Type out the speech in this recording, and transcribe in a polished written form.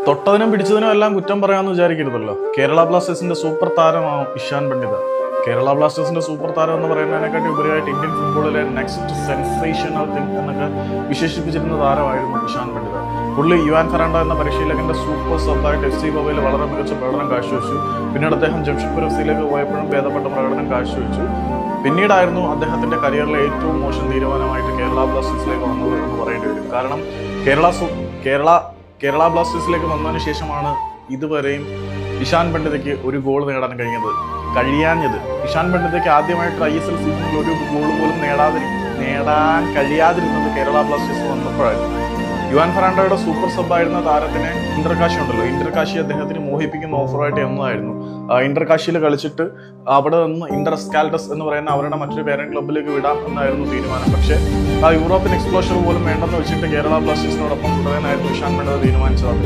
തൊട്ടതിനും പിടിച്ചതിനും എല്ലാം കുറ്റം പറയാമെന്ന് വിചാരിക്കരുതല്ലോ. കേരള ബ്ലാസ്റ്റേഴ്സിന്റെ സൂപ്പർ താരമാവും ഇഷാൻ പണ്ഡിത. കേരള ബ്ലാസ്റ്റേഴ്സിന്റെ സൂപ്പർ താരം എന്ന് പറയുന്നതിനെക്കാട്ടി ഉപരിയായിട്ട് ഇന്ത്യൻ ഫുട്ബോളിലെ നെക്സ്റ്റ് സെൻസേഷണൽ തിങ് എന്നൊക്കെ വിശേഷിപ്പിച്ചിരുന്ന താരമായിരുന്നു ഇഷാൻ പണ്ഡിത. പുള്ളി യുവാൻ ഫെറാണ്ടോ എന്ന പരിശീലകന്റെ സൂപ്പർ സബ്ബായിട്ട് FC ഗോവയിൽ വളരെ മികച്ച പ്രകടനം കാഴ്ചവെച്ചു. പിന്നീട് അദ്ദേഹം ജംഷഡ്പൂർ FCയിലേക്ക് പോയപ്പോഴും ഭേദപ്പെട്ട പ്രകടനം കാഴ്ചവെച്ചു. പിന്നീടായിരുന്നു അദ്ദേഹത്തിന്റെ കരിയറിലെ ഏറ്റവും മോശം തീരുമാനമായിട്ട് കേരള ബ്ലാസ്റ്റേഴ്സിലേക്ക് വന്നത് എന്ന് പറയേണ്ടി വരും. കാരണം കേരള ബ്ലാസ്റ്റേഴ്സിലേക്ക് വന്നതിന് ശേഷമാണ് ഇതുവരെയും ഇഷാൻ പണ്ഡിതയ്ക്ക് ഒരു ഗോൾ നേടാൻ കഴിയാഞ്ഞത്. ഇഷാൻ പണ്ഡിതയ്ക്ക് ആദ്യമായിട്ട് ISL സീസണിൽ ഒരു ഗോൾ പോലും നേടാൻ കഴിയാതിരുന്നത് കേരള ബ്ലാസ്റ്റേഴ്സ് വന്നപ്പോഴായിരുന്നു. യുവാൻ ഫെറാണ്ടോയുടെ സൂപ്പർ സബ്ബായിരുന്ന താരത്തിന് ഇന്റർകാശി ഉണ്ടല്ലോ, ഇന്റർകാശി അദ്ദേഹത്തിന് മോഹിപ്പിക്കുന്ന ഓഫറായിട്ട് എന്നതായിരുന്നു. ഇന്റർകാശിയിൽ കളിച്ചിട്ട് അവിടെ നിന്ന് ഇന്റർ എസ്കാൽഡസ് എന്ന് പറയുന്ന അവരുടെ മറ്റൊരു പേരന്റ് ക്ലബിലേക്ക് വിടാം എന്നായിരുന്നു തീരുമാനം. പക്ഷേ യൂറോപ്യൻ എക്സ്പ്ലോഷർ പോലും വേണ്ടെന്ന് വെച്ചിട്ട് കേരള ബ്ലാസ്റ്റേഴ്സിനോടൊപ്പം തുടരാനായിരുന്നു ഇഷാൻ പണ്ഡിത തീരുമാനിച്ചത്.